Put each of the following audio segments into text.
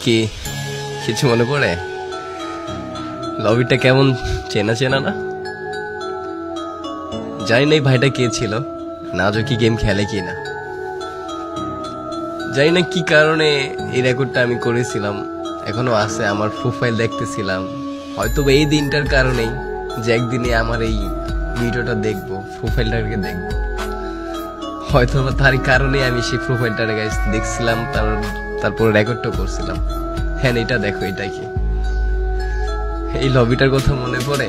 কি কিছু মনে পড়ে? লবিটা কেমন চেনা চেনা না? জানি না এই ভাইটা কে ছিল, নাজো কি গেম খেলে কি না, জানি না কি কারণে এই রেকর্ডটা আমি করেছিলাম, এখনো আছে আমার প্রোফাইল দেখতেছিলাম। হয়তো এই দিনটার কারণেই যে একদিনে আমার এই ভিডিওটা দেখবো, প্রোফাইলটাকে দেখবো, হয়তো তারই কারণে আমি সেই প্রোফাইলটাকে গাইস দেখছিলাম, তারপর রেকর্ডটা করছিলাম। হ্যাঁ এটা দেখো, এটা কি এই লবিটার কথা মনে পড়ে?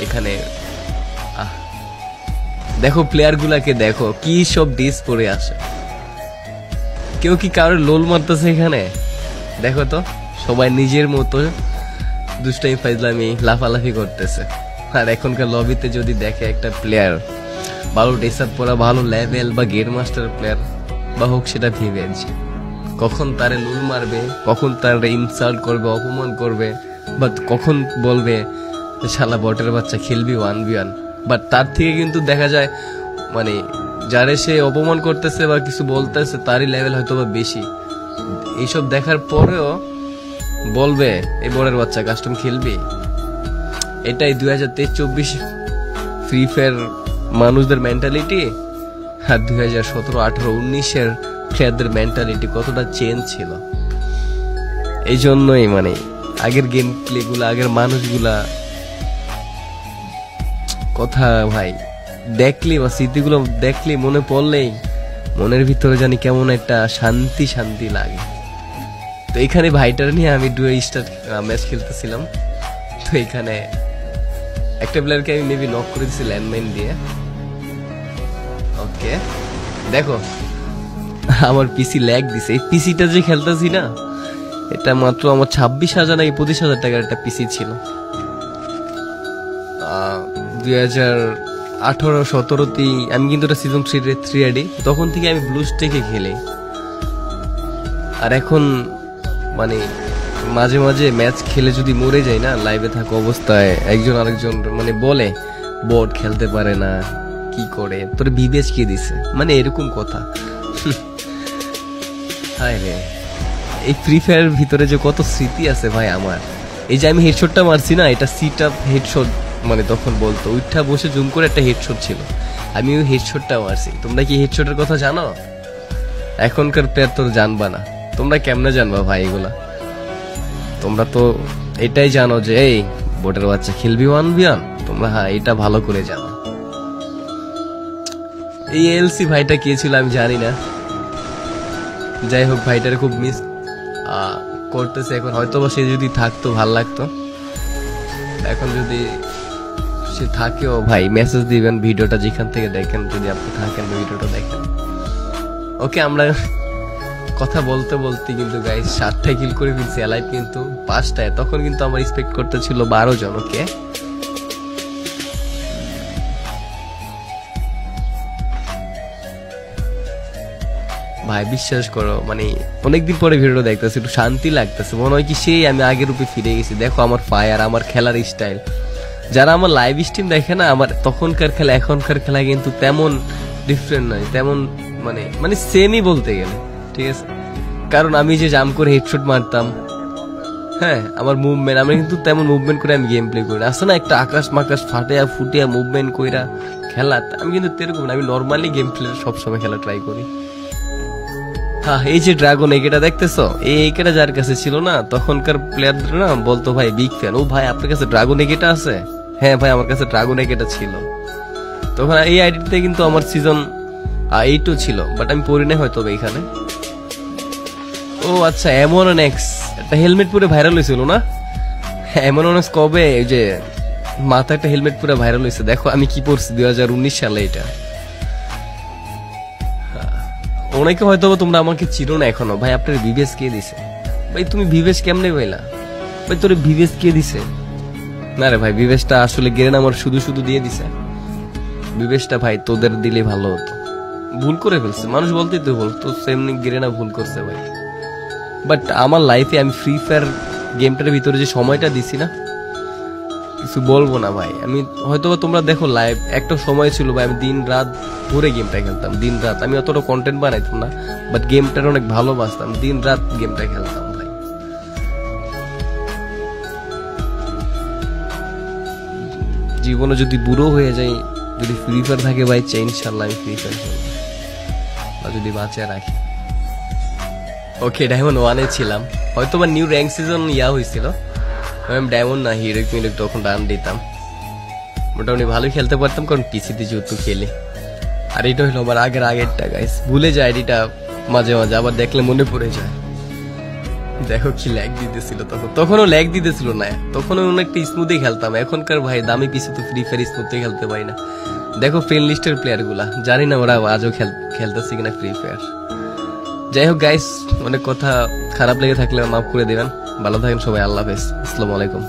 এখানে দেখো প্লেয়ার গুলাকে, দেখো কি সব ডিস পরে আসে, কেউ কি কারোর লোল মারতেছে এখানে? দেখো তো সবাই নিজের মতো দুষ্টামি ফাইজলামি লাফালাফি করতেছে। আর এখনকার লবিতে যদি দেখে একটা প্লেয়ার ভালো ড্রেস আপ পরা, ভালো লেভেল বা গেম মাস্টার প্লেয়ার বা হোক সেটা ভিভেজ, কখন তারে লুল মারবে, কখন তারে ইনসাল্ট করবে, অপমান করবে, বা কখন বলবে শালা বটের বাচ্চা খেলবি 1v1। বাট তার থেকে কিন্তু দেখা যায় মানে যারে সে অপমান করতেছে বা কিছু বলতেছে তারই লেভেল হয়তো বা বেশি। এইসব দেখার পরেও বলবে এই বড়ের বাচ্চা কাস্টম খেলবি। এটাই 2023-24 ফ্রি ফায়ার মানুষদের মেন্টালিটি, আর 2017-18-19 প্লেয়ারদের মেন্টালিটি কতটা চেঞ্জ ছিল। এই জন্যই মানে আগের গেম প্লে গুলা, আগের মানুষগুলা কথা ভাই দেখলি বা স্মৃতিগুলো দেখলি, মনে পড়লেই মনের ভিতরে জানি কেমন একটা শান্তি শান্তি লাগে। তো এখানে ভাইটার নিয়ে আমি ডুয়ো স্টার ম্যাচ খেলতেছিলাম। তো এখানে একটা প্লেয়ারকে আমি মেবি নক করে দিচ্ছি ল্যান্ডমাইন দিয়ে। ওকে দেখো আমার পিসি ল্যাগ দিছে। এই পিসিটা যে খেলতেছি না, এটা মাত্র আমার 26,000 নাকি 25,000 টাকার একটা পিসি ছিল। 2018-17 আমি কিন্তু এটা সিজন 3 আইডি, তখন থেকে আমি ব্লু স্টেকে খেলি। আর এখন মানে মাঝে মাঝে ম্যাচ খেলে যদি মরে যাই না, লাইভে থাকা অবস্থায় একজন আরেকজন মানে বলে বট খেলতে পারে না, কি করে তোর বিবেচ কে দিছে, মানে এরকম কথা। হায় রে, এই ফ্রি ফায়ার ভিতরে যে কত স্মৃতি আছে ভাই আমার। এই যে আমি হেডশটটা মারছি না, এটা সিট আপ হেডশট, মানে তখন বলতো উঠা বসে জুম করে একটা হেডশট ছিল, আমি ওই হেডশটটা মারছি। তোমরা কি হেডশটের কথা জানো? এখনকার প্লেয়ার তো জানবা না, তোমরা কেমনে জানবা ভাই এগুলা? তোমরা তো এটাই জানো যে এই বোটের বাচ্চা খেলবি 1v1, তোমরা হ্যাঁ এটা ভালো করে জানো। এই এলসি ভাইটা কে ছিল আমি জানি না, যাই হোক ভাইটার খুব মিস করতেছে এখন। হয়তো বা সে যদি থাকতো ভাল লাগতো, এখন যদি সে থাকেও ভাই মেসেজ দিবেন, ভিডিওটা যেখান থেকে দেখেন, যদি আপনি থাকেন ভিডিওটা দেখেন। ওকে আমরা কথা বলতে বলতে কিন্তু গাইস 7টা কিল করে ফেলছি, অ্যালাইভ কিন্তু 5টায়। তখন কিন্তু আমার এক্সপেক্ট করতে ছিল 12 জন। ওকে ভাই বিশ্বাস করো, মানে অনেকদিন পরে ভিডিও দেখতেছি, একটু শান্তি লাগতেছে, মনে হয় কি সেই আমি আগের রূপে ফিরে গেছি। দেখো আমার ফায়ার, আমার খেলার স্টাইল, যারা আমার লাইভ স্ট্রিম দেখে না, আমার তখনকার খেলা এখনকার খেলা কিন্তু তেমন ডিফারেন্ট নয়, তেমন মানে মানে সেমই বলতে গেলে, ঠিক আছে? কারণ আমি যে জাম্প করে হেডশট মারতাম, হ্যাঁ আমার মুভমেন্ট, আমি কিন্তু তেমন মুভমেন্ট করে আমি গেম প্লে করি না। আসলে না একটা আকাশ মাকাশ ফাটিয়া ফুটিয়া মুভমেন্ট কইরা খেলা, আমি কিন্তু তেরকম না, আমি নর্মালি গেম প্লে সবসময় খেলা ট্রাই করি। হ্যাঁ এই যে ড্রাগন একেটা দেখতেছো, এই একেটা যার কাছে ছিল না, তখনকার প্লেয়ারদের না বলতো ভাই বিগ ফ্যান, ও ভাই আপনার কাছে ড্রাগন একেটা আছে? হ্যাঁ ভাই আমার কাছে ড্রাগন একেটা ছিল। তখন এই আইডিতে কিন্তু আমার সিজন 8ও ছিল, বাট আমি পড়ি না হয়তো এখানে। ও আচ্ছা, এমনএক্স একটা হেলমেট পরে ভাইরাল হয়েছিল না? এমনএক্স কবে ওই যে মাথা একটা হেলমেট পরে ভাইরাল হয়েছে, দেখো আমি কি পড়ছি 2019 সালে এটা। অনেকে হয়তো তোমরা আমাকে চিনো না এখনো। ভাই আপনার ভিভেস কে দিছে? ভাই তুমি ভিভেস কেমনে পাইলা? ভাই তোর ভিভেস কে দিছে? না রে ভাই, ভিভেসটা আসলে গেরেন আমার শুধু শুধু দিয়ে দিছে। ভিভেসটা ভাই তোদের দিলে ভালো হতো, ভুল করে ফেলছে মানুষ বলতেই তো বলতো, সেমনি গেরেনা ভুল করছে ভাই। বাট আমার লাইফে আমি ফ্রি ফায়ার গেমটার ভিতরে যে সময়টা দিছি না, কিছু বলবো না ভাই। আমি হয়তো তোমরা দেখো লাইভ, একটা সময় ছিল ভাই আমি দিন রাত ভরে গেমটা খেলতাম, দিন রাত। আমি অতটা কন্টেন্ট বানাইতাম না, বাট গেমটার অনেক ভালোবাসতাম, দিন রাত গেমটা খেলতাম ভাই। জীবনে যদি বুড়ো হয়ে যাই, যদি ফ্রি ফায়ার থাকে ভাই, ইনশাল্লাহ আমি ফ্রি ফায়ার খেলবো, বা যদি বাঁচিয়ে রাখি। ওকে, ডায়মন্ড 1-এ ছিলাম, হয়তো বা নিউ র্যাঙ্ক সিজন হয়েছিল, আমি ডায়মন্ড না হিরোইক মিরোইক তখন রান দিতাম, মোটামুটি ভালোই খেলতে পারতাম, কারণ পিসিতে যেহেতু খেলি। আর এটা হলো আমার আগেরটা গাইস, ভুলে যায় এডিটা মাঝে মাঝে, আবার দেখলে মনে পড়ে যায়। দেখো কি ল্যাগ দিতেছিল তখনও ল্যাগ দিতেছিল না, তখনও অনেকটা স্মুথই খেলতাম। এখনকার ভাই দামি পিসি তো ফ্রি ফায়ার স্মুথই খেলতে পারি না। দেখো ফ্রেন্ড লিস্টের প্লেয়ার গুলা, জানি না ওরা আজও খেলতেছে কিনা ফ্রি ফায়ার। যাই হোক গাইস, অনেক কথা খারাপ লেগে থাকলে মাফ করে দিবেন। ভালো থাকেন সবাই, আল্লাহ হাফেজ, আসসালামু আলাইকুম।